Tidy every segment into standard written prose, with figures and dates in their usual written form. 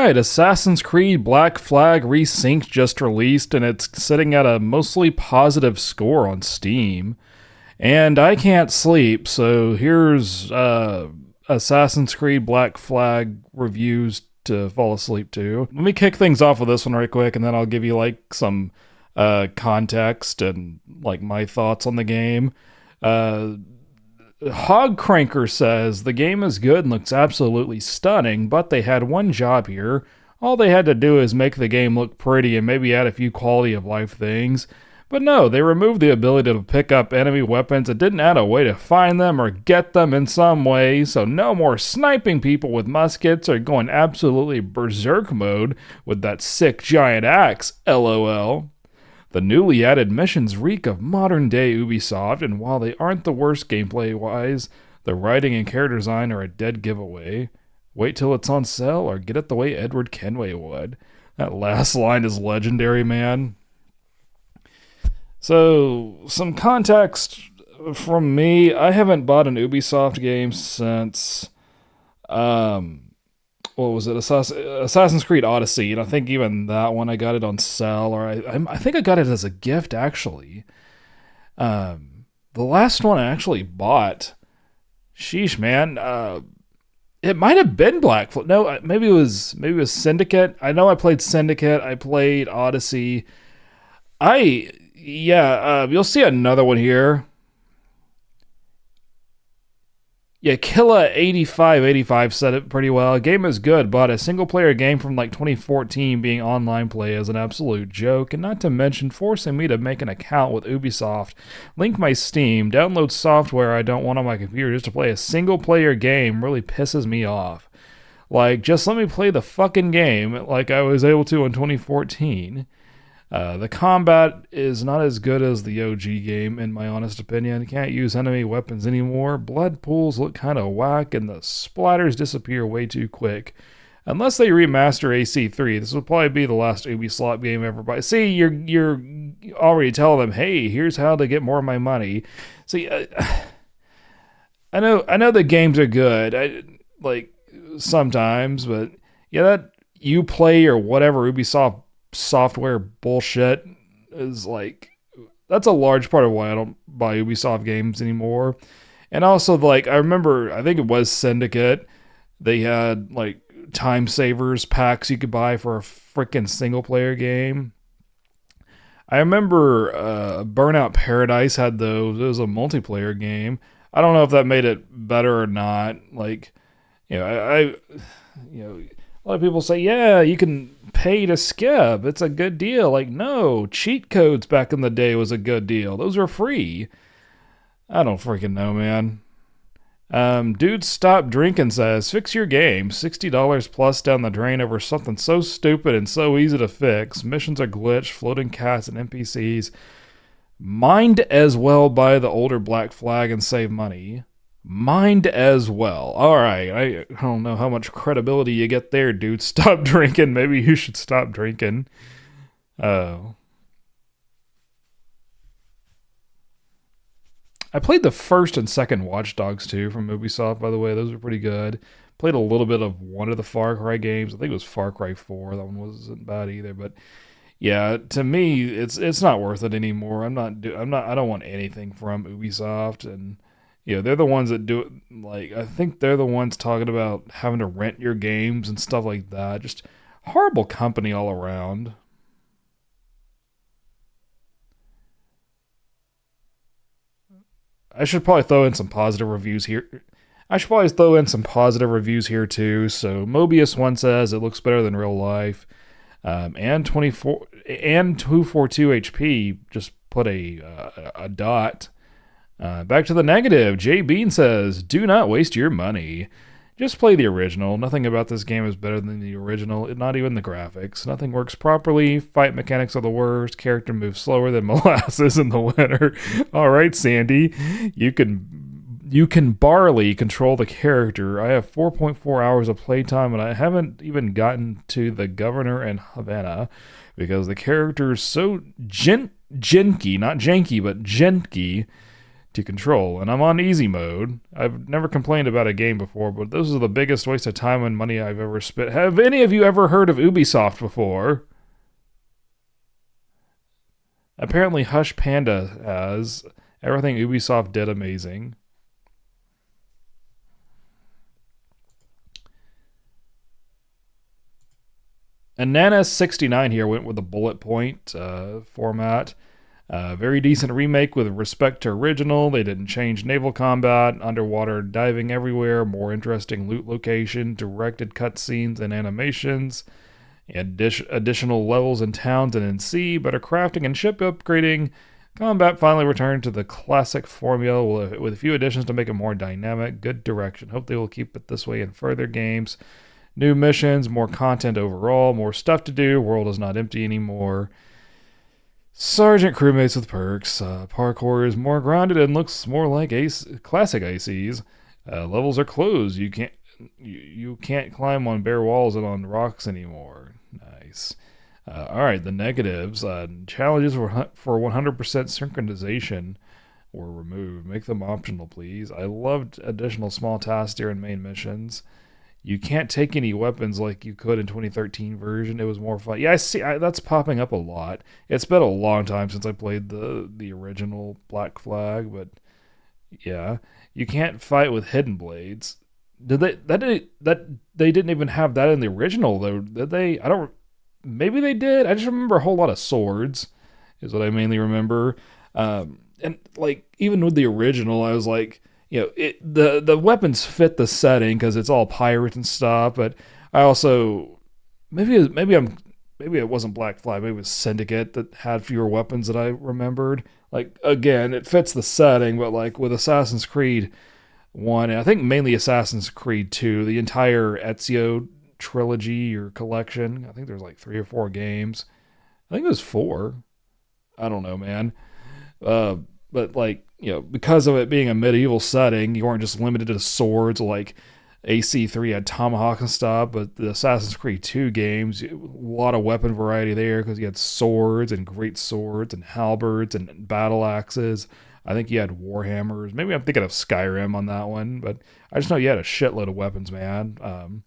right, Assassin's Creed Black Flag Resynced just released, and it's sitting at a mostly positive score on Steam. And I can't sleep, so here's Assassin's Creed Black Flag reviews to fall asleep to. Let me kick things off with this one right quick, and then I'll give you like some context and like my thoughts on the game. Hog Cranker says the game is good and looks absolutely stunning, but they had one job here. All they had to do is make the game look pretty and maybe add a few quality of life things. But no, they removed the ability to pick up enemy weapons and didn't add a way to find them or get them in some way, so no more sniping people with muskets or going absolutely berserk mode with that sick giant axe, lol. The newly added missions reek of modern-day Ubisoft, and while they aren't the worst gameplay-wise, the writing and character design are a dead giveaway. Wait till it's on sale or get it the way Edward Kenway would. That last line is legendary, man. So, some context from me. I haven't bought an Ubisoft game since, what was it? Assassin's Creed Odyssey, and I think even that one I got it on sale, or I think I got it as a gift actually. The last one I actually bought, sheesh, man. It might have been Black Flag. No, maybe it was Syndicate. I know I played Syndicate. I played Odyssey. You'll see another one here. Yeah, Killa8585 said it pretty well. The game is good, but a single-player game from like 2014 being online play is an absolute joke, and not to mention forcing me to make an account with Ubisoft, link my Steam, download software I don't want on my computer just to play a single-player game really pisses me off. Like, just let me play the fucking game like I was able to in 2014. The combat is not as good as the OG game, in my honest opinion. Can't use enemy weapons anymore. Blood pools look kind of whack, and the splatters disappear way too quick. Unless they remaster AC3, this will probably be the last Ubisoft game ever. But see, you're already telling them, hey, here's how to get more of my money. See, I know the games are good, like sometimes, but yeah, that Uplay or whatever Ubisoft software bullshit is like, that's a large part of why I don't buy Ubisoft games anymore. And also, like, I remember, I think it was Syndicate, they had like time savers packs you could buy for a freaking single player game. I remember Burnout Paradise had those. It was a multiplayer game. I don't know if that made it better or not. Like, a lot of people say, yeah, you can pay to skip. It's a good deal. Like, no, cheat codes back in the day was a good deal. Those were free. I don't freaking know, man. Dude Stop Drinking says, fix your game. $60 plus down the drain over something so stupid and so easy to fix. Missions are glitched, floating cats and NPCs. Might as well buy the older Black Flag and save money. Might as well. Alright, I don't know how much credibility you get there, dude. Stop drinking. Maybe you should stop drinking. I played the first and second Watch Dogs 2 from Ubisoft, by the way. Those were pretty good. Played a little bit of one of the Far Cry games. I think it was Far Cry 4. That one wasn't bad either, but yeah, to me, it's not worth it anymore. I don't want anything from Ubisoft, and they're the ones that do it. Like, I think they're the ones talking about having to rent your games and stuff like that. Just horrible company all around. I should probably throw in some positive reviews here. Too. So Mobius1 says it looks better than real life. And 242 HP just put a dot. Back to the negative. Jay Bean says, do not waste your money. Just play the original. Nothing about this game is better than the original, not even the graphics. Nothing works properly. Fight mechanics are the worst. Character moves slower than molasses in the winter. All right, Sandy. You can barely control the character. I have 4.4 hours of playtime, and I haven't even gotten to the governor in Havana because the character is so janky, not janky, but janky. to control, and I'm on easy mode. I've never complained about a game before, but this is the biggest waste of time and money I've ever spent. Have any of you ever heard of Ubisoft before? Apparently Hush Panda has. Everything Ubisoft did amazing. And Nana69 here went with a bullet point format. Very decent remake with respect to original. They didn't change naval combat, underwater diving everywhere, more interesting loot location, directed cutscenes and animations, additional levels in towns and in sea, better crafting and ship upgrading. Combat finally returned to the classic formula with a few additions to make it more dynamic. Good direction. Hope they will keep it this way in further games. New missions, more content overall, more stuff to do. World is not empty anymore. Sergeant crewmates with perks. Parkour is more grounded and looks more like classic ACs. Levels are closed. You can't climb on bare walls and on rocks anymore. Nice. All right, the negatives. Challenges for 100% synchronization were removed. Make them optional, please. I loved additional small tasks during main missions. You can't take any weapons like you could in 2013 version. It was more fun. Yeah, I see. That's popping up a lot. It's been a long time since I played the original Black Flag, but yeah, you can't fight with hidden blades. Did they didn't even have that in the original though? Did they? I don't. Maybe they did. I just remember a whole lot of swords, is what I mainly remember. And like even with the original, I was like, the weapons fit the setting because it's all pirate and stuff. But I also maybe it wasn't Black Flag. Maybe it was Syndicate that had fewer weapons that I remembered. Like again, it fits the setting, but like with Assassin's Creed 1, and I think mainly Assassin's Creed 2, the entire Ezio trilogy or collection. I think there's like 3 or 4 games. I think it was 4. I don't know, man. But like, because of it being a medieval setting, you weren't just limited to swords like AC3 had tomahawk and stuff, but the Assassin's Creed 2 games, a lot of weapon variety there because you had swords and great swords and halberds and battle axes. I think you had warhammers. Maybe I'm thinking of Skyrim on that one, but I just know you had a shitload of weapons, man.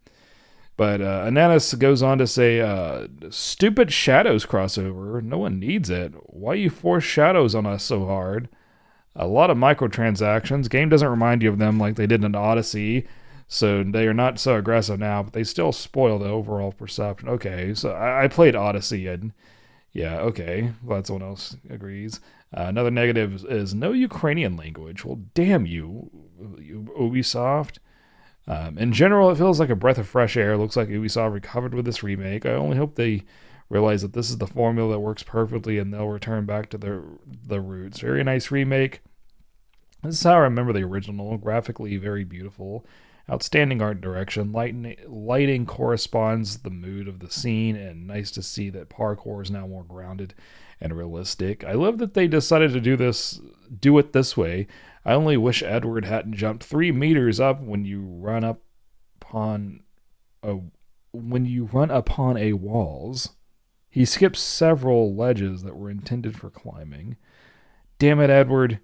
But Ananas goes on to say, stupid Shadows crossover. No one needs it. Why you force Shadows on us so hard? A lot of microtransactions. Game doesn't remind you of them like they did in Odyssey. So they are not so aggressive now, but they still spoil the overall perception. Okay, so I played Odyssey and yeah, okay. Glad someone else agrees. Another negative is no Ukrainian language. Well, damn you Ubisoft. In general, it feels like a breath of fresh air. Looks like Ubisoft recovered with this remake. I only hope they realize that this is the formula that works perfectly and they'll return back to the roots. Very nice remake. This is how I remember the original. Graphically very beautiful. Outstanding art direction. Lighting corresponds the mood of the scene, and nice to see that parkour is now more grounded and realistic. I love that they decided to do it this way. I only wish Edward hadn't jumped 3 meters up when you run upon a walls. He skips several ledges that were intended for climbing. Damn it, Edward.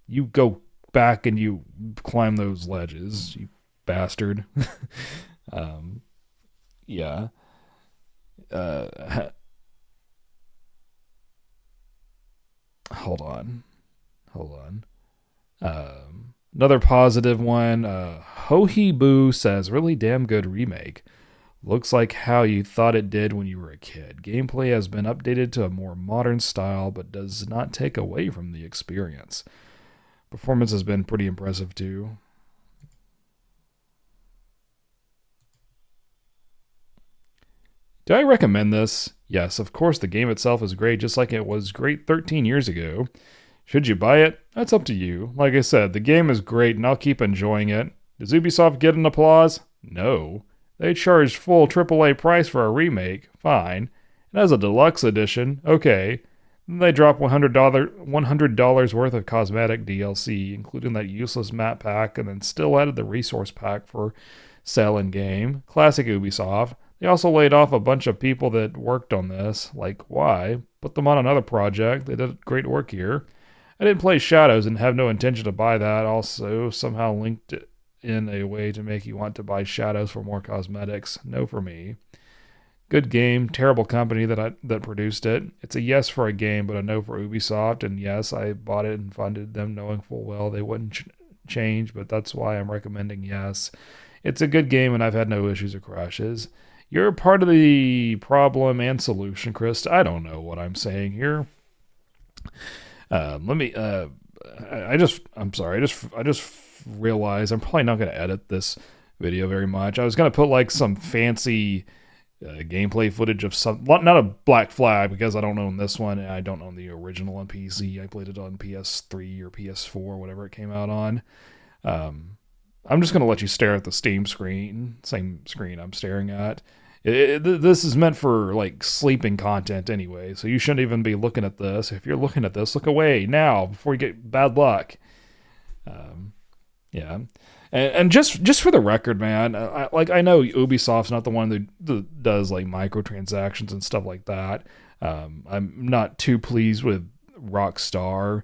You go back and you climb those ledges, you bastard. Yeah. Hold on. Another positive one. Hohi Boo says, really damn good remake. Looks like how you thought it did when you were a kid. Gameplay has been updated to a more modern style, but does not take away from the experience. Performance has been pretty impressive too. Do I recommend this? Yes, of course the game itself is great, just like it was great 13 years ago. Should you buy it? That's up to you. Like I said, the game is great and I'll keep enjoying it. Does Ubisoft get an applause? No. They charged full AAA price for a remake. Fine. And as a deluxe edition, okay. Then they drop $100 worth of cosmetic DLC, including that useless map pack, and then still added the resource pack for sale in game. Classic Ubisoft. They also laid off a bunch of people that worked on this. Like, why? Put them on another project. They did great work here. I didn't play Shadows and have no intention to buy that. Also, somehow linked it in a way to make you want to buy Shadows for more cosmetics. No for me. Good game, terrible company that produced it. It's a yes for a game, but a no for Ubisoft. And yes, I bought it and funded them, knowing full well they wouldn't change. But that's why I'm recommending yes. It's a good game, and I've had no issues or crashes. You're part of the problem and solution, Chris. I don't know what I'm saying here. Let me. I'm sorry. I just realized I'm probably not going to edit this video very much. I was going to put like some fancy gameplay footage of some, not a Black Flag because I don't own this one. And I don't own the original on PC. I played it on PS3 or PS4, whatever it came out on. I'm just going to let you stare at the Steam screen, same screen I'm staring at. This is meant for like sleeping content anyway, so you shouldn't even be looking at this. If you're looking at this, look away now before you get bad luck. Yeah, and just for the record, man, I know Ubisoft's not the one that does like microtransactions and stuff like that. I'm not too pleased with Rockstar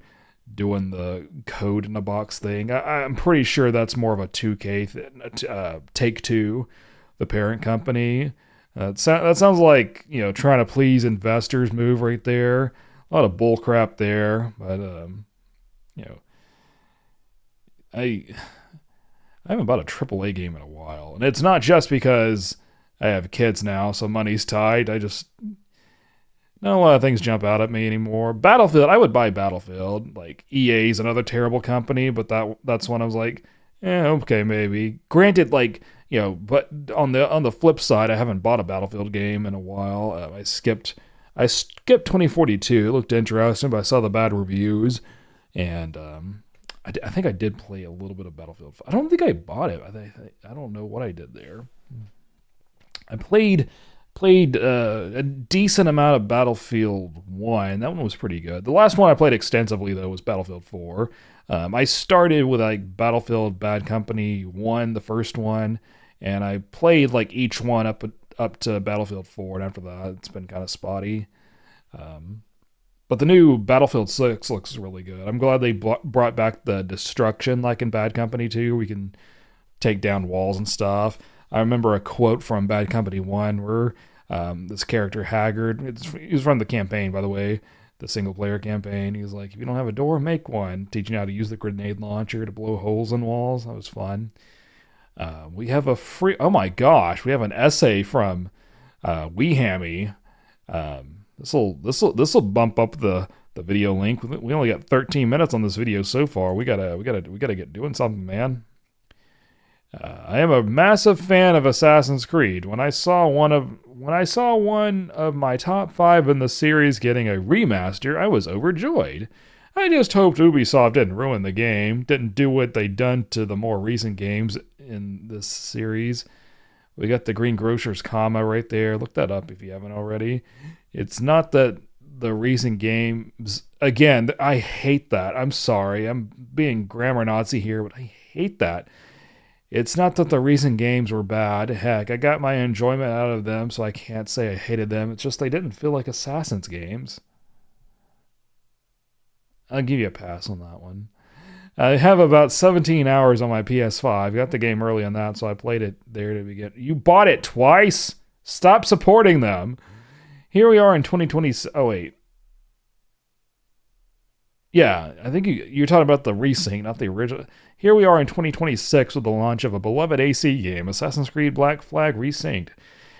doing the code in a box thing. I'm pretty sure that's more of a 2K Take-Two, the parent company. That sounds like, trying to please investors move right there. A lot of bull crap there, but I haven't bought a AAA game in a while, and it's not just because I have kids now, so money's tight. Not a lot of things jump out at me anymore. Battlefield, I would buy Battlefield. Like EA's another terrible company, but that's one I was like, okay, maybe. Granted, like, but on the flip side, I haven't bought a Battlefield game in a while. I skipped 2042. It looked interesting, but I saw the bad reviews, and I think I did play a little bit of Battlefield. I don't think I bought it. I don't know what I did there. I played a decent amount of Battlefield 1. That one was pretty good. The last one I played extensively, though, was Battlefield 4. I started with like Battlefield Bad Company 1, the first one, and I played like each one up to Battlefield 4, and after that, it's been kind of spotty. But the new Battlefield 6 looks really good. I'm glad they brought back the destruction like in Bad Company 2. We can take down walls and stuff. I remember a quote from Bad Company 1 where this character, Haggard, he was from the campaign, by the way, the single-player campaign. He was like, if you don't have a door, make one. Teaching you how to use the grenade launcher to blow holes in walls. That was fun. We have oh my gosh, we have an essay from WeHammy. This will bump up the video link. We only got 13 minutes on this video so far. We gotta get doing something, man. I am a massive fan of Assassin's Creed. When I saw one of my top 5 in the series getting a remaster, I was overjoyed. I just hoped Ubisoft didn't ruin the game, didn't do what they done to the more recent games in this series. We got the Green Grocer's comma right there. Look that up if you haven't already. It's not that the recent games, again, I hate that. I'm sorry. I'm being grammar Nazi here, but I hate that. It's not that the recent games were bad. Heck, I got my enjoyment out of them, so I can't say I hated them. It's just they didn't feel like Assassin's games. I'll give you a pass on that one. I have about 17 hours on my PS5. Got the game early on that, so I played it there to begin. You bought it twice? Stop supporting them. Here we are in 2020. Oh, wait. Yeah, I think you're talking about the Resynced, not the original. Here we are in 2026 with the launch of a beloved AC game, Assassin's Creed Black Flag Resynced.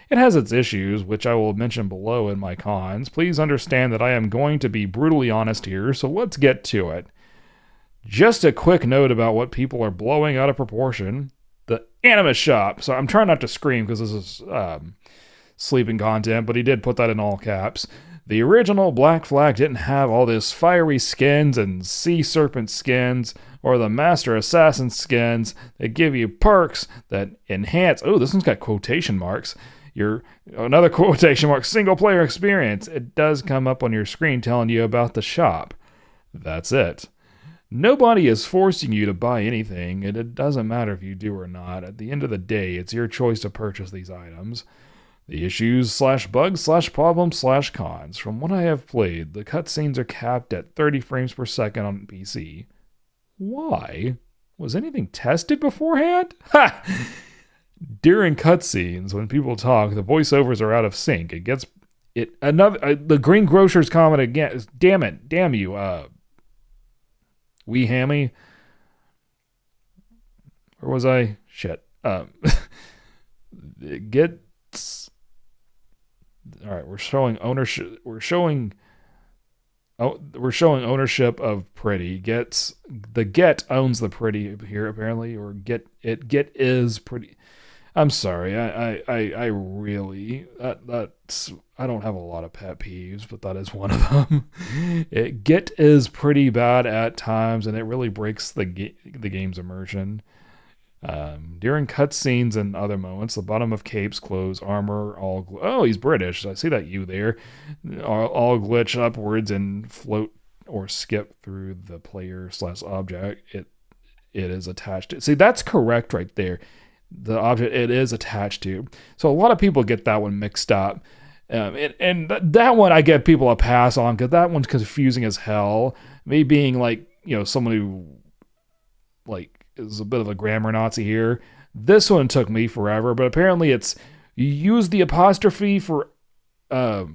It has its issues, which I will mention below in my cons. Please understand that I am going to be brutally honest here, so let's get to it. Just a quick note about what people are blowing out of proportion. The Anima Shop. So I'm trying not to scream because this is sleeping content, but he did put that in all caps. The original Black Flag didn't have all this fiery skins and sea serpent skins or the Master Assassin skins that give you perks that enhance. Oh, this one's got quotation marks. Another quotation mark, single player experience. It does come up on your screen telling you about the shop. That's it. Nobody is forcing you to buy anything, and it doesn't matter if you do or not. At the end of the day, it's your choice to purchase these items. The issues slash bugs slash problems slash cons. From what I have played, the cutscenes are capped at 30 frames per second on PC. Why? Was anything tested beforehand? Ha! During cutscenes, when people talk, the voiceovers are out of sync. It gets it another the Green Grocer's comment again. Damn it, damn you, wee hammy. Where was I? Shit. It gets. All right, we're showing ownership. We're showing ownership of Pretty. Get owns the Pretty here apparently, or get is Pretty. I'm sorry. I really that's I don't have a lot of pet peeves, but that is one of them. Get is pretty bad at times, and it really breaks the game's immersion. During cutscenes and other moments, the bottom of capes, clothes, armor, oh, he's British. I see that you there. All glitch upwards and float or skip through the player slash object. It is attached to. See, that's correct right there. The object it is attached to. So a lot of people get that one mixed up. And that one I give people a pass on because that one's confusing as hell. Me being like, someone who like is a bit of a grammar Nazi here. This one took me forever, but apparently it's you use the apostrophe for the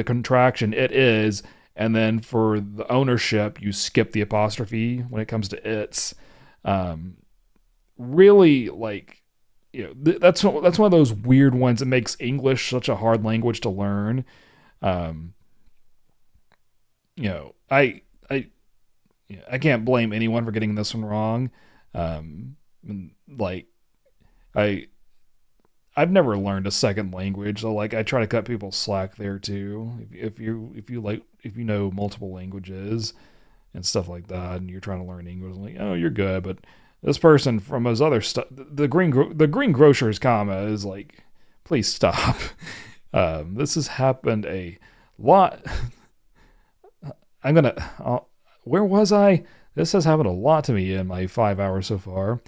contraction it is, and then for the ownership you skip the apostrophe when it comes to its. Really like that's one of those weird ones that makes English such a hard language to learn. I can't blame anyone for getting this one wrong. I've never learned a second language, so like I try to cut people slack there too. If you know multiple languages and stuff like that, and you're trying to learn English, like you're good, but this person from his other stuff, the green grocer's comma is like, please stop. This has happened a lot. Where was I? This has happened a lot to me in my 5 hours so far.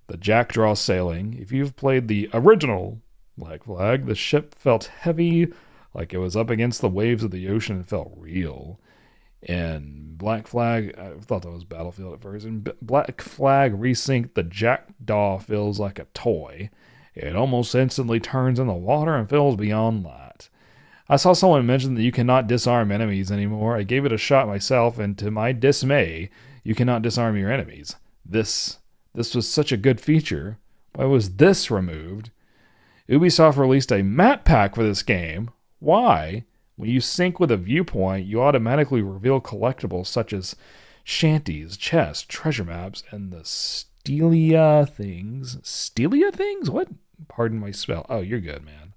The Jackdaw sailing. If you've played the original Black Flag, the ship felt heavy, like it was up against the waves of the ocean and felt real. And Black Flag, I thought that was Battlefield at first. And Black Flag Resynced, the Jackdaw feels like a toy. It almost instantly turns in the water and feels beyond that. I saw someone mention that you cannot disarm enemies anymore. I gave it a shot myself, and to my dismay, you cannot disarm your enemies. This was such a good feature. Why was this removed? Ubisoft released a map pack for this game. Why? When you sync with a viewpoint, you automatically reveal collectibles such as shanties, chests, treasure maps, and the Stelia things. Stelia things? What? Pardon my spell. Oh, you're good, man.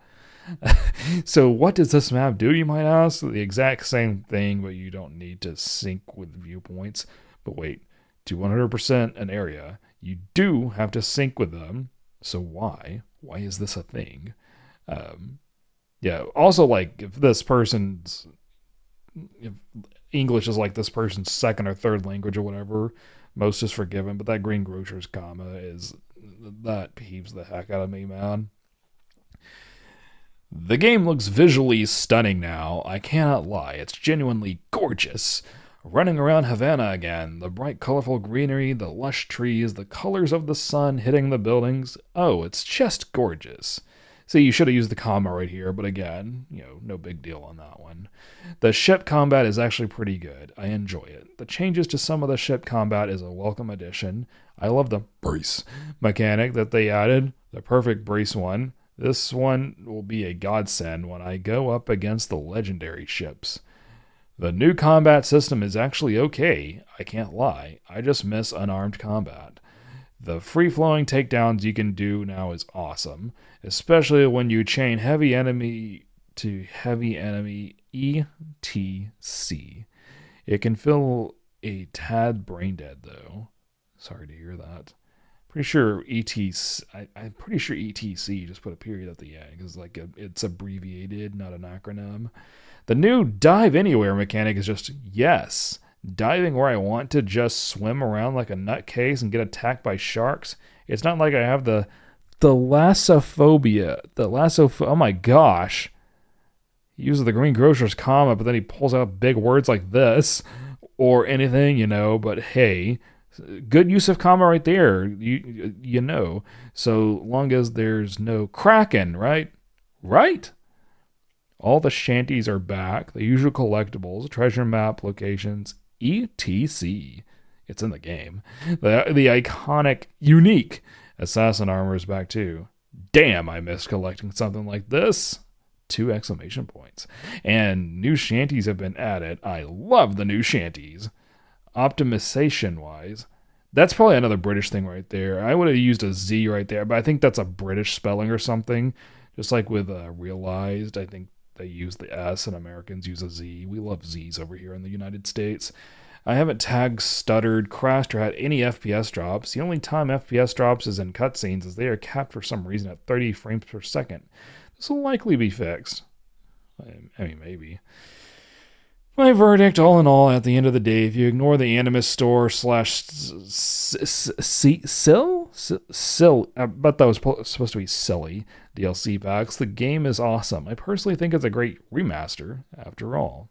So what does this map do, you might ask? The exact same thing, but you don't need to sync with viewpoints. But wait, to 100% an area, you do have to sync with them. So why? Why is this a thing? Yeah, also, like, if English is like this person's second or third language or whatever, most is forgiven, but that Green Grocer's comma that peeves the heck out of me, man. The game looks visually stunning now, I cannot lie, it's genuinely gorgeous. Running around Havana again, the bright colorful greenery, the lush trees, the colors of the sun hitting the buildings, oh, it's just gorgeous. See, you should have used the comma right here, but again, no big deal on that one. The ship combat is actually pretty good. I enjoy it. The changes to some of the ship combat is a welcome addition. I love the brace mechanic that they added, the perfect brace one. This one will be a godsend when I go up against the legendary ships. The new combat system is actually okay, I can't lie. I just miss unarmed combat. The free-flowing takedowns you can do now is awesome, especially when you chain heavy enemy to heavy enemy ETC. It can feel a tad brain dead though. Sorry to hear that. Pretty sure I'm pretty sure ETC just put a period at the end because it's abbreviated, not an acronym. The new dive anywhere mechanic is just yes. Diving where I want to just swim around like a nutcase and get attacked by sharks. It's not like I have the Thalassophobia. Oh my gosh. He uses the Green Grocer's comma, but then he pulls out big words like this or anything, but hey, good use of comma right there, so long as there's no Kraken, right? Right? All the shanties are back, the usual collectibles, treasure map locations, etc. It's in the game. The iconic, unique assassin armor is back too. Damn, I miss collecting something like this. 2 exclamation points. And new shanties have been added. I love the new shanties. Optimization wise, that's probably another British thing right there. I would have used a Z right there, but I think that's a British spelling or something. Just like with realized, I think they use the S and Americans use a Z. We love Z's over here in the United States. I haven't tagged, stuttered, crashed, or had any FPS drops. The only time FPS drops is in cutscenes, as they are capped for some reason at 30 frames per second. This will likely be fixed. I mean, maybe. My verdict, all in all, at the end of the day, if you ignore the Animus Store / I bet that was supposed to be silly DLC packs, the game is awesome. I personally think it's a great remaster, after all.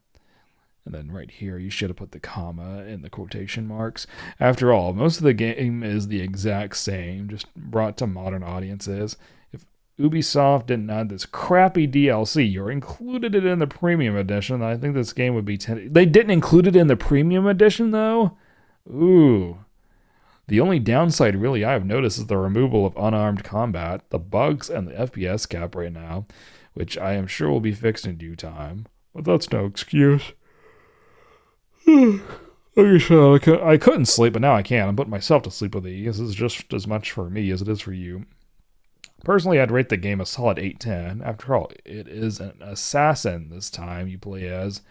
And then right here, you should have put the comma in the quotation marks. After all, most of the game is the exact same, just brought to modern audiences. If Ubisoft didn't add this crappy DLC or included it in the premium edition, I think this game would be... They didn't include it in the premium edition, though? Ooh. The only downside, really, I have noticed is the removal of unarmed combat, the bugs, and the FPS cap right now, which I am sure will be fixed in due time. But that's no excuse. I couldn't sleep, but now I can. I'm putting myself to sleep with these. This is just as much for me as it is for you. Personally, I'd rate the game a solid 8/10. After all, it is an assassin this time you play as.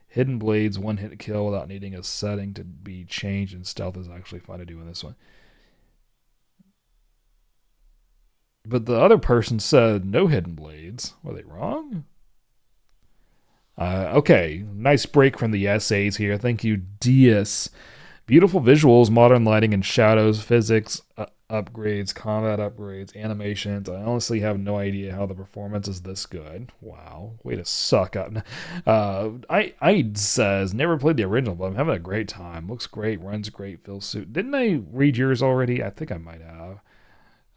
Hidden Blades, one-hit kill without needing a setting to be changed, and stealth is actually fun to do in this one. But the other person said no Hidden Blades. Were they wrong? Okay, nice break from the essays here. Thank you, Dias. Beautiful visuals, modern lighting and shadows, physics upgrades, combat upgrades, animations. I honestly have no idea how the performance is this good. Wow, way to suck up. I says never played the original, but I'm having a great time. Looks great, runs great, feels suit. Didn't I read yours already? I think I might have.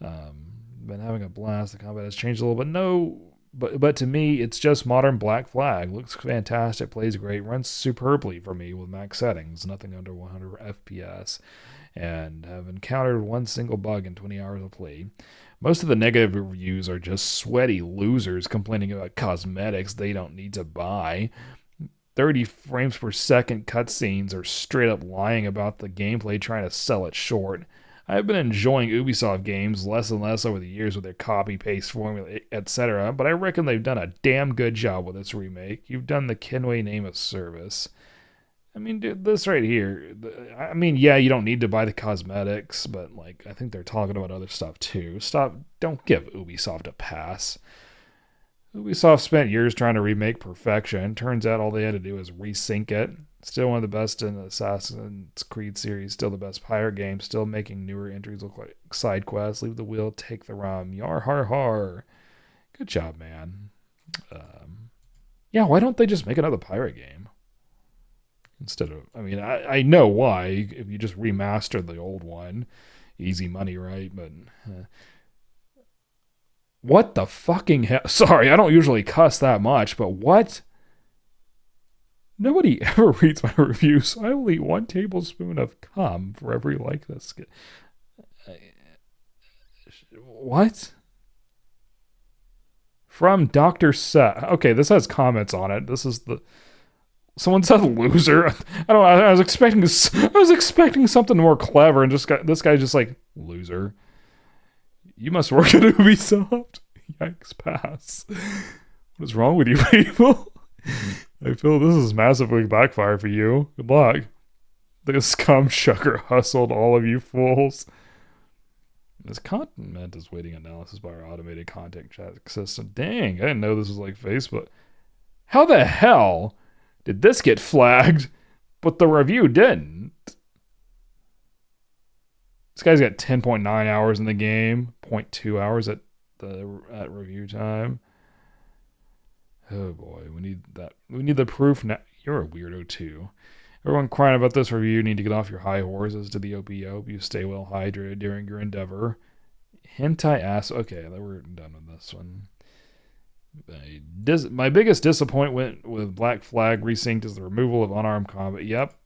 Been having a blast. The combat has changed a little, but no. But to me, it's just modern Black Flag. Looks fantastic, plays great, runs superbly for me with max settings, nothing under 100 FPS, and have encountered one single bug in 20 hours of play. Most of the negative reviews are just sweaty losers complaining about cosmetics they don't need to buy. 30 frames per second cutscenes are straight up lying about the gameplay, trying to sell it short. I've been enjoying Ubisoft games less and less over the years with their copy-paste formula, etc., but I reckon they've done a damn good job with this remake. You've done the Kenway name of service. I mean, dude, this right here, yeah, you don't need to buy the cosmetics, but, I think they're talking about other stuff, too. Don't give Ubisoft a pass. Ubisoft spent years trying to remake perfection. Turns out all they had to do was resync it. Still one of the best in the Assassin's Creed series. Still the best pirate game. Still making newer entries look like side quests. Leave the wheel, take the rum. Yar har har. Good job, man. Yeah, why don't they just make another pirate game? Instead of, I know why. If you just remaster the old one. Easy money, right? But... what the fucking hell? Sorry, I don't usually cuss that much, but what? Nobody ever reads my reviews. I will eat 1 tablespoon of cum for every like this. What? From Dr. Seth. Okay, this has comments on it. This is the... Someone said loser. I was expecting something more clever, and this guy just like, loser. You must work at Ubisoft. Yikes, pass. What is wrong with you people? I feel this is massively backfire for you. Good luck. This scum sugar hustled all of you fools. This content is waiting analysis by our automated content check system. Dang, I didn't know this was like Facebook. How the hell did this get flagged, but the review didn't? This guy's got 10.9 hours in the game, zero point 0.2 hours at review time. Oh boy, we need that. We need the proof now. You're a weirdo too. Everyone crying about this review. You need to get off your high horses to the OPO. You stay well hydrated during your endeavor. Hentai ass. Okay, we're done with this one. My biggest disappointment with Black Flag Resynced is the removal of unarmed combat. Yep.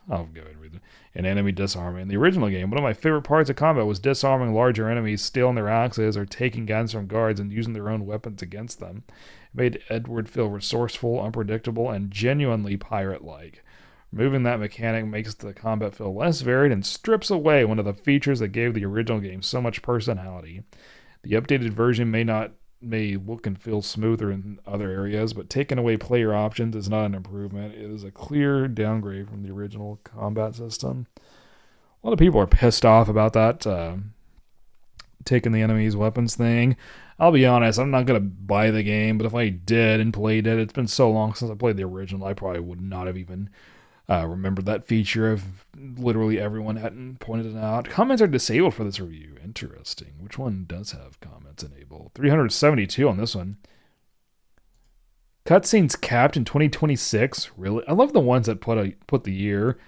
I'll go ahead and read it. And enemy disarming. In the original game, one of my favorite parts of combat was disarming larger enemies, stealing their axes, or taking guns from guards and using their own weapons against them. It made Edward feel resourceful, unpredictable, and genuinely pirate-like. Removing that mechanic makes the combat feel less varied and strips away one of the features that gave the original game so much personality. The updated version may look and feel smoother in other areas, but taking away player options is not an improvement. It is a clear downgrade from the original combat system. A lot of people are pissed off about that, taking the enemy's weapons thing. I'll be honest, I'm not going to buy the game, but if I did and played it, it's been so long since I played the original, I probably would not have even remembered that feature if literally everyone hadn't pointed it out. Comments are disabled for this review. Interesting. Which one does have comments enabled? 372 on this one. Cutscenes capped in 2026. Really? I love the ones that put the year.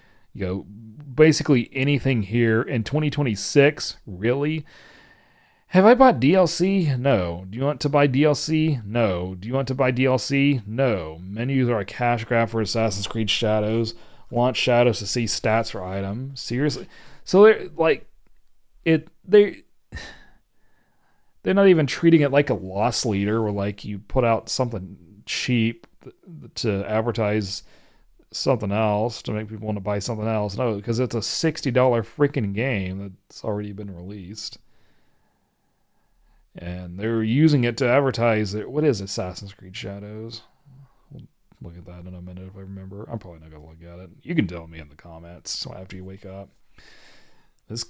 Basically anything here in 2026. Really? Have I bought DLC? No. Do you want to buy DLC? No. Do you want to buy DLC? No. Menus are a cash grab for Assassin's Creed Shadows. Launch Shadows to see stats for items. Seriously? So they're not even treating it like a loss leader where you put out something cheap to advertise something else to make people want to buy something else. No, because it's a $60 freaking game that's already been released. And they're using it to advertise it. What is Assassin's Creed Shadows? We'll look at that in a minute if I remember. I'm probably not going to look at it. You can tell me in the comments after you wake up. The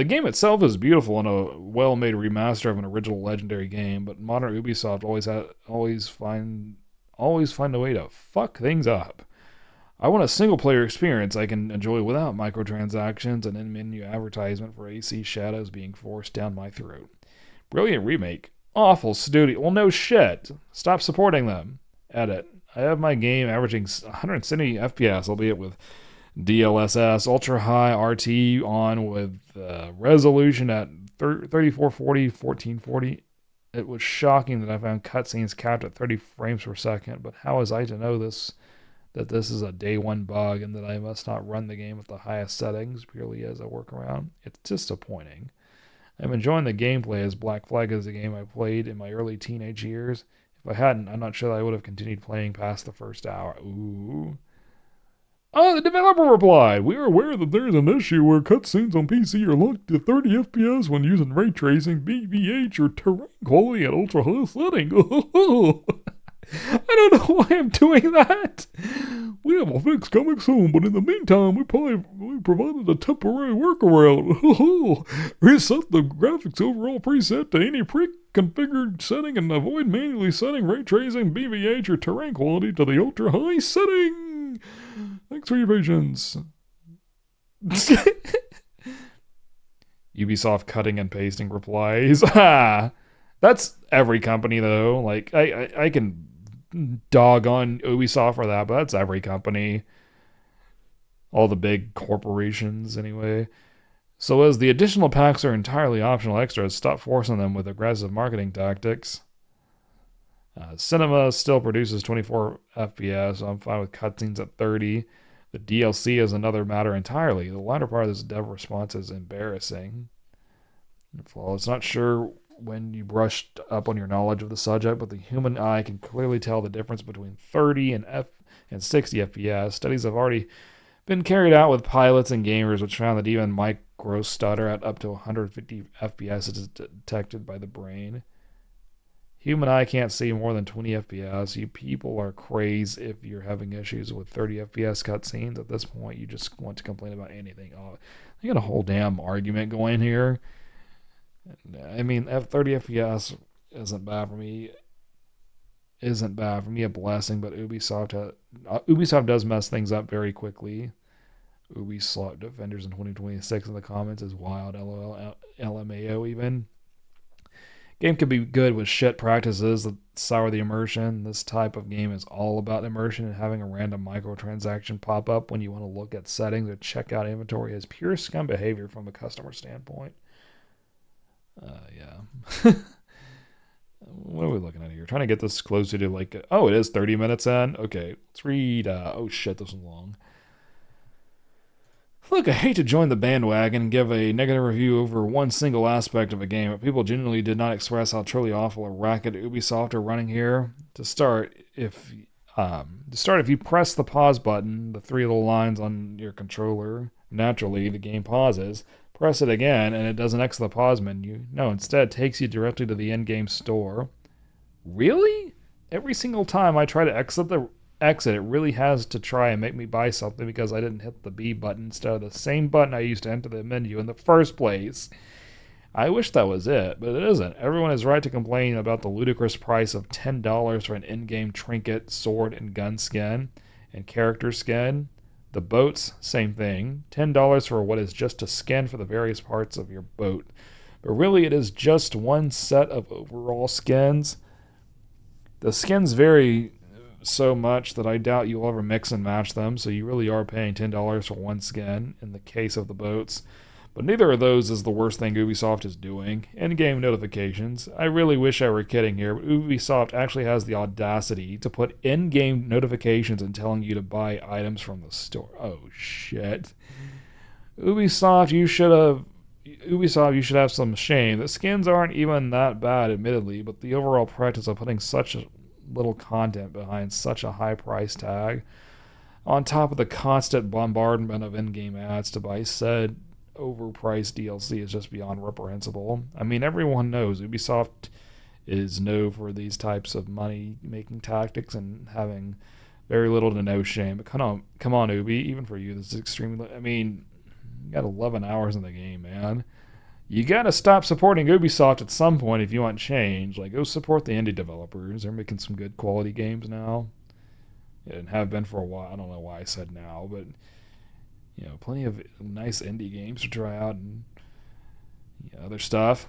game itself is beautiful and a well-made remaster of an original legendary game, but modern Ubisoft always find a way to fuck things up. I want a single-player experience I can enjoy without microtransactions and in-menu advertisement for AC Shadows being forced down my throat. Brilliant remake. Awful studio. Well, no shit. Stop supporting them. Edit. I have my game averaging 170 FPS, albeit with DLSS, ultra high RT on with resolution at 3440, 1440. It was shocking that I found cutscenes capped at 30 frames per second, but how was I to know that this is a day one bug and that I must not run the game at the highest settings purely as a workaround? It's disappointing. I'm enjoying the gameplay as Black Flag is a game I played in my early teenage years. If I hadn't, I'm not sure that I would have continued playing past the first hour. Ooh. Oh, the developer replied, "We are aware that there is an issue where cutscenes on PC are locked to 30 FPS when using ray tracing, BVH, or terrain quality at ultra high setting." I don't know why I'm doing that. We have a fix coming soon, but in the meantime, we provided a temporary workaround. Reset the graphics overall preset to any pre-configured setting and avoid manually setting ray tracing, BVH, or terrain quality to the ultra high setting. Thanks for your patience. Ubisoft cutting and pasting replies. That's every company though. I can dog on Ubisoft for that, but that's every company. All the big corporations anyway. So as the additional packs are entirely optional extras, stop forcing them with aggressive marketing tactics. Cinema still produces 24 FPS, so I'm fine with cutscenes at 30. The DLC is another matter entirely. The latter part of this dev response is embarrassing. It's not sure when you brushed up on your knowledge of the subject, but the human eye can clearly tell the difference between 30 and 60 FPS. Studies have already been carried out with pilots and gamers, which found that even micro stutter at up to 150 FPS is detected by the brain. Human eye can't see more than 20 FPS. You people are crazy if you're having issues with 30 FPS cutscenes. At this point, you just want to complain about anything. Oh, they got a whole damn argument going here. I mean, 30 FPS isn't bad for me. A blessing, but Ubisoft does mess things up very quickly. Ubisoft Defenders in 2026 in the comments is wild. LOL, LMAO even. Game could be good with shit practices that sour the immersion. This type of game is all about immersion, and having a random microtransaction pop up when you want to look at settings or check out inventory is pure scum behavior from a customer standpoint. Yeah. What are we looking at here? Trying to get this closer to like, oh, it is 30 minutes in. Okay, let's read. Oh shit, this is long. Look, I hate to join the bandwagon and give a negative review over one single aspect of a game, but people genuinely did not express how truly awful a racket Ubisoft are running here. To start, if you press the pause button, the three little lines on your controller, naturally the game pauses. Press it again, and it doesn't exit the pause menu. No, instead it takes you directly to the in-game store. Really? Every single time I try to exit, it really has to try and make me buy something because I didn't hit the B button instead of the same button I used to enter the menu in the first place. I wish that was it, but it isn't. Everyone is right to complain about the ludicrous price of $10 for an in-game trinket, sword, and gun skin, and character skin. The boats, same thing. $10 for what is just a skin for the various parts of your boat. But really, it is just one set of overall skins. The skins vary so much that I doubt you'll ever mix and match them, so you really are paying $10 for one skin in the case of the boats. But neither of those is the worst thing Ubisoft is doing. In-game notifications. I really wish I were kidding here, but Ubisoft actually has the audacity to put in-game notifications and telling you to buy items from the store. Oh, shit. Ubisoft, you should have some shame. The skins aren't even that bad, admittedly, but the overall practice of putting such little content behind such a high price tag, on top of the constant bombardment of in-game ads to buy said overpriced DLC, is just beyond reprehensible. I mean, everyone knows Ubisoft is known for these types of money-making tactics and having very little to no shame. But come on, Ubi, even for you, this is extremely. I mean, you got 11 hours in the game, man. You gotta stop supporting Ubisoft at some point if you want change. Like, go support the indie developers. They're making some good quality games now, and have been for a while. I don't know why I said now, but plenty of nice indie games to try out and other stuff.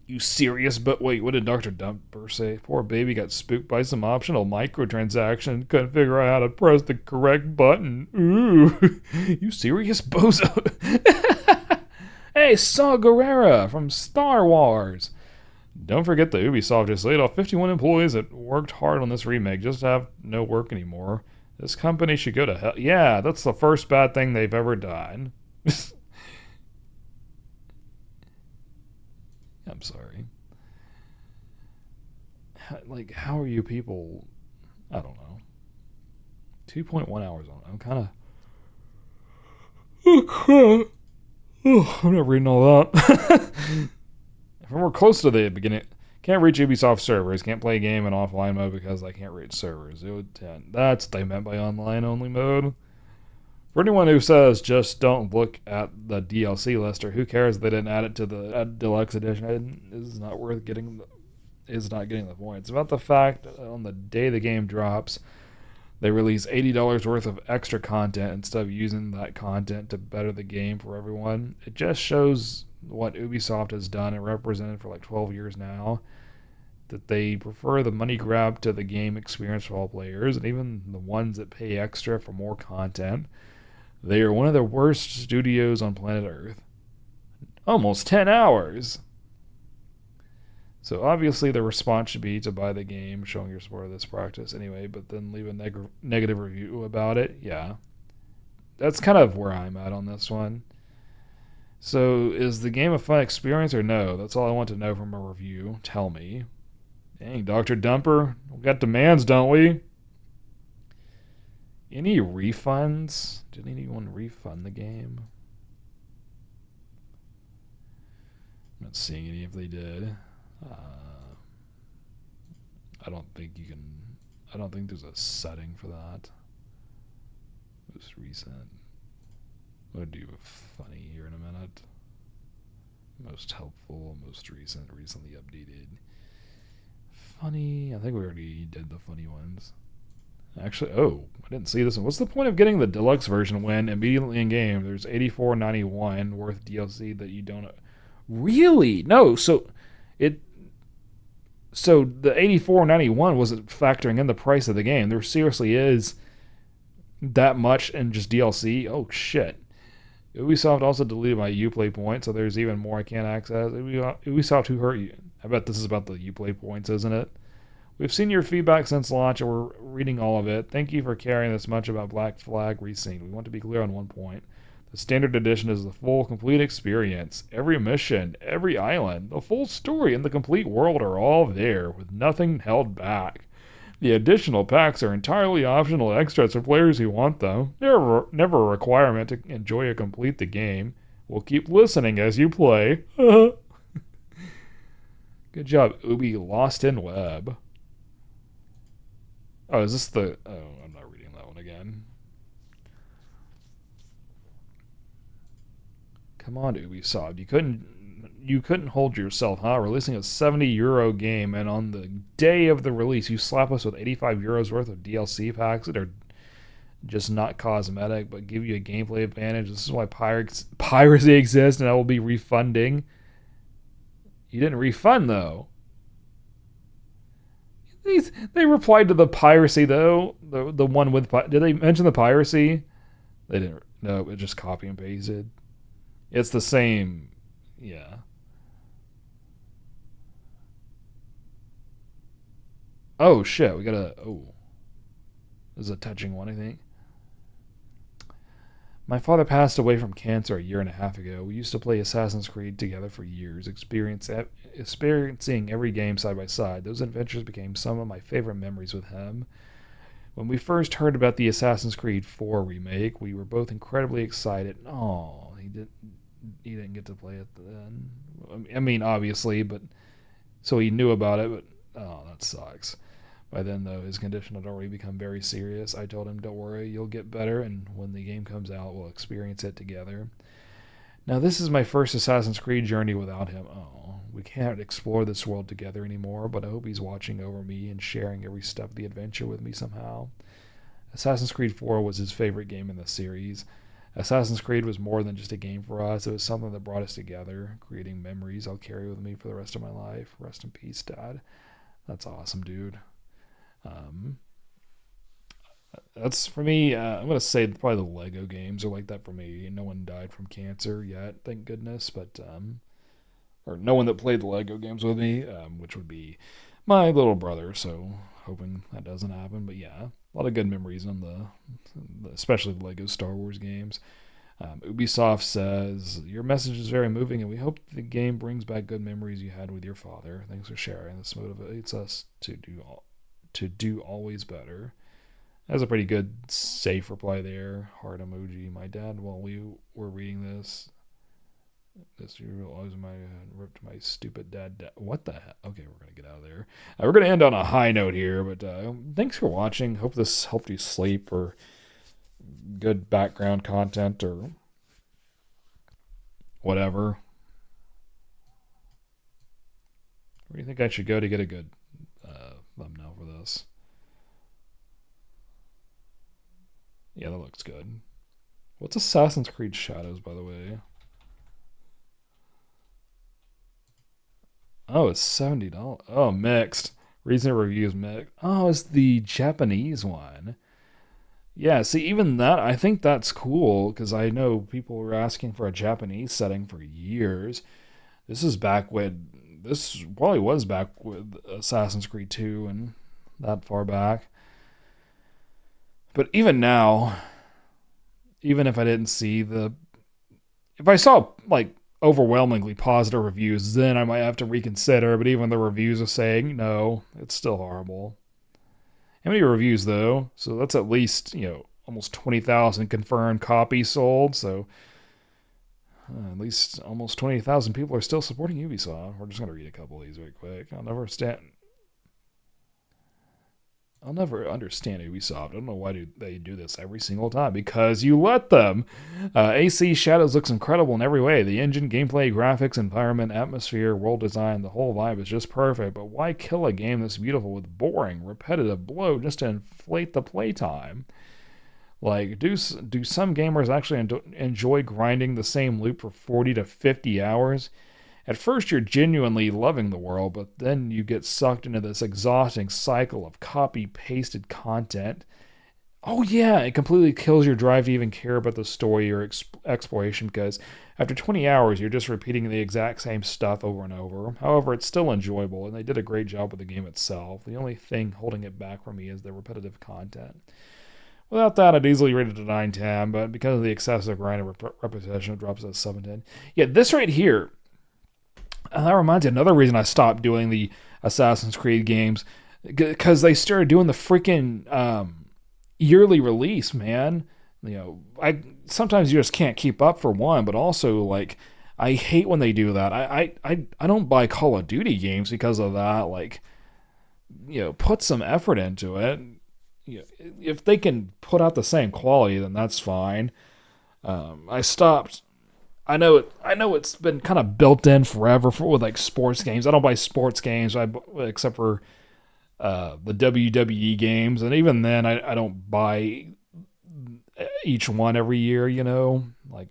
You serious? But wait, what did Dr. Dumper say? Poor baby got spooked by some optional microtransaction. Couldn't figure out how to press the correct button. Ooh, you serious, bozo? Hey, Saw Gerrera from Star Wars. Don't forget that Ubisoft just laid off 51 employees that worked hard on this remake just to have no work anymore. This company should go to hell. Yeah, that's the first bad thing they've ever done. I'm sorry. Like, how are you people? I don't know. 2.1 hours on it. I'm kind of. Oh, crap. Oh, I'm not reading all that. If we're close to the beginning. Can't reach Ubisoft servers. Can't play a game in offline mode because I can't reach servers. That's what they meant by online only mode. For anyone who says just don't look at the DLC list, or who cares they didn't add it to the deluxe edition, is not worth getting. Is not getting the point. It's about the fact that on the day the game drops, they release $80 worth of extra content instead of using that content to better the game for everyone. It just shows what Ubisoft has done and represented for like 12 years now, that they prefer the money grab to the game experience for all players, and even the ones that pay extra for more content. They are one of the worst studios on planet Earth. Almost 10 hours! So obviously the response should be to buy the game, showing your support of this practice anyway, but then leave a negative review about it. Yeah. That's kind of where I'm at on this one. So is the game a fun experience or no? That's all I want to know from a review. Tell me. Dang, Dr. Dumper. We got demands, don't we? Any refunds? Did anyone refund the game? I'm not seeing any if they did. I don't think you can. I don't think there's a setting for that. Most recent. I'll do funny here in a minute. Most helpful, most recent, recently updated. Funny. I think we already did the funny ones. Actually, oh, I didn't see this one. What's the point of getting the deluxe version when immediately in game there's 84.91 worth DLC that you don't really? No, it so the 84.91 wasn't factoring in the price of the game. There seriously is that much in just DLC. Oh shit. Ubisoft also deleted my Uplay points, so there's even more I can't access. Ubisoft, who hurt you? I bet this is about the Uplay points, isn't it? We've seen your feedback since launch and we're reading all of it. Thank you for caring this much about Black Flag Resynced. We want to be clear on one point. The standard edition is the full, complete experience. Every mission, every island, the full story, and the complete world are all there, with nothing held back. The additional packs are entirely optional extras for players who want them. Never a requirement to enjoy or complete the game. We'll keep listening as you play. Good job, Ubi Lost in Web. Oh, is this the... Oh, I'm not reading that one again. Come on, Ubisoft. You couldn't hold yourself, huh? Releasing a 70 euro game, and on the day of the release, you slap us with 85 euros worth of DLC packs that are just not cosmetic, but give you a gameplay advantage. This is why piracy exists, and I will be refunding. You didn't refund, though. They replied to the piracy, though. The one with... Did they mention the piracy? They didn't. No, it just copy and pasted. It's the same. Yeah. Oh, shit. We gotta... Oh. This is a touching one, I think. My father passed away from cancer a year and a half ago. We used to play Assassin's Creed together for years, experiencing every game side by side. Those adventures became some of my favorite memories with him. When we first heard about the Assassin's Creed 4 remake, we were both incredibly excited. Oh, he didn't get to play it then. I mean, obviously, but so he knew about it, but oh, that sucks. By then, though, his condition had already become very serious. I told him, don't worry, you'll get better, and when the game comes out, we'll experience it together. Now, this is my first Assassin's Creed journey without him. Oh, we can't explore this world together anymore, but I hope he's watching over me and sharing every step of the adventure with me somehow. Assassin's Creed 4 was his favorite game in the series. Assassin's Creed was more than just a game for us. It was something that brought us together, creating memories I'll carry with me for the rest of my life. Rest in peace, Dad. That's awesome, dude. Um, that's for me. I'm gonna say probably the Lego games are like that for me. No one died from cancer yet, thank goodness. But or no one that played the Lego games with me, which would be my little brother. So hoping that doesn't happen. But yeah, a lot of good memories on especially the Lego Star Wars games. Ubisoft says your message is very moving, and we hope the game brings back good memories you had with your father. Thanks for sharing. This motivates us to do always better. That's a pretty good, safe reply there. Heart emoji. My dad, while we were reading this year always ripped my stupid dad. What the heck? Okay, we're gonna get out of there. We're gonna end on a high note here, but thanks for watching. Hope this helped you sleep or good background content or whatever. Where do you think I should go to get a good thumbnail for this? Yeah, that looks good. What's Assassin's Creed Shadows, by the way? Oh, it's $70. Oh, mixed. Recent reviews mixed. Oh, it's the Japanese one. Yeah, see, even that, I think that's cool because I know people were asking for a Japanese setting for years. This probably was back with Assassin's Creed 2 and that far back. But even now, even if I didn't see if I saw like overwhelmingly positive reviews, then I might have to reconsider. But even the reviews are saying no, it's still horrible. How many reviews though? So that's at least almost 20,000 confirmed copies sold. So at least almost 20,000 people are still supporting Ubisoft. We're just gonna read a couple of these very quick. I'll never stand. I'll never understand Ubisoft. I don't know why they do this every single time. Because you let them. AC Shadows looks incredible in every way. The engine, gameplay, graphics, environment, atmosphere, world design, the whole vibe is just perfect. But why kill a game this beautiful with boring, repetitive blow just to inflate the playtime? Like, do some gamers actually enjoy grinding the same loop for 40 to 50 hours? At first, you're genuinely loving the world, but then you get sucked into this exhausting cycle of copy pasted content. Oh, yeah, it completely kills your drive to even care about the story or exploration because after 20 hours, you're just repeating the exact same stuff over and over. However, it's still enjoyable, and they did a great job with the game itself. The only thing holding it back for me is the repetitive content. Without that, I'd easily rate it a 9/10, but because of the excessive grind and repetition, it drops at 7/10. Yeah, this right here, that reminds me, another reason I stopped doing the Assassin's Creed games, because they started doing the freaking yearly release, man. I sometimes you just can't keep up for one, but also like I hate when they do that. I don't buy Call of Duty games because of that. Like, put some effort into it. If they can put out the same quality, then that's fine. I stopped. I know it's been kind of built in forever with like sports games. I don't buy sports games, except for the WWE games, and even then, I don't buy each one every year. Like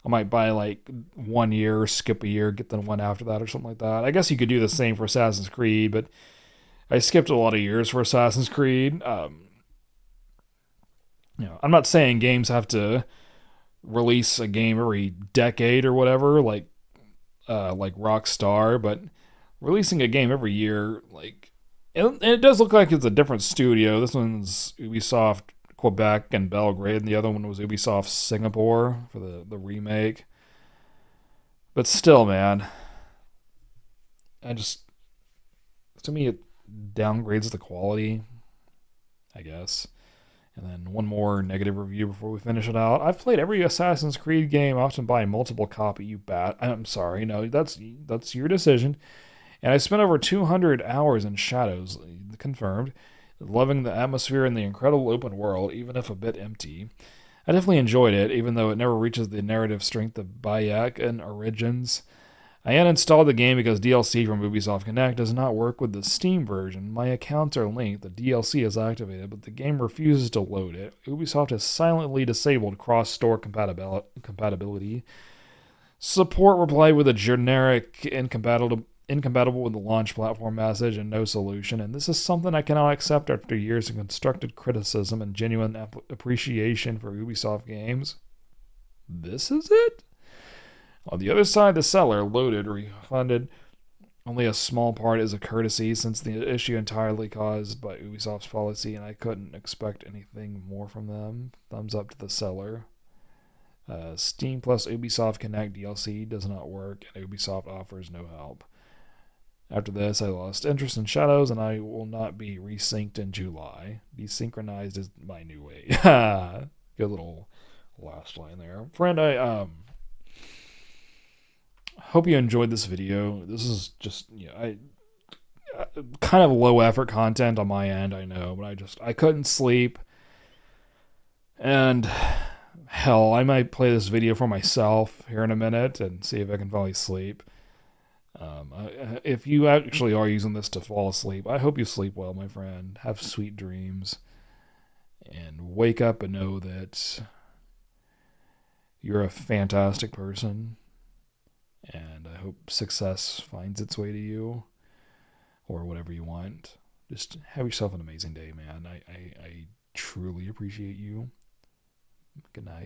I might buy like 1 year, skip a year, get the one after that, or something like that. I guess you could do the same for Assassin's Creed, but I skipped a lot of years for Assassin's Creed. I'm not saying games have to release a game every decade or whatever, like Rockstar, but releasing a game every year, like, and it does look like it's a different studio. This one's Ubisoft Quebec and Belgrade, and the other one was Ubisoft Singapore for the remake. But still, man, I just to me it downgrades the quality, I guess. And then one more negative review before we finish it out. I've played every Assassin's Creed game, often buying multiple copy. You bat. I'm sorry. No, that's your decision. And I spent over 200 hours in Shadows, confirmed, loving the atmosphere and the incredible open world, even if a bit empty. I definitely enjoyed it, even though it never reaches the narrative strength of Bayek and Origins. I uninstalled the game because DLC from Ubisoft Connect does not work with the Steam version. My accounts are linked, the DLC is activated, but the game refuses to load it. Ubisoft has silently disabled cross-store compatibility. Support replied with a generic incompatible with the launch platform message and no solution, and this is something I cannot accept after years of constructed criticism and genuine appreciation for Ubisoft games. This is it? On the other side, the seller, loaded, refunded. Only a small part is a courtesy, since the issue entirely caused by Ubisoft's policy, and I couldn't expect anything more from them. Thumbs up to the seller. Steam plus Ubisoft Connect DLC does not work, and Ubisoft offers no help. After this, I lost interest in Shadows, and I will not be resynced in July. Desynchronized is my new way. Good little last line there. Friend, I hope you enjoyed this video. This is just, kind of low effort content on my end, I know, but I couldn't sleep. And hell, I might play this video for myself here in a minute and see if I can finally sleep. If you actually are using this to fall asleep, I hope you sleep well, my friend. Have sweet dreams. And wake up and know that you're a fantastic person. And I hope success finds its way to you, or whatever you want. Just have yourself an amazing day, man. I truly appreciate you. Good night.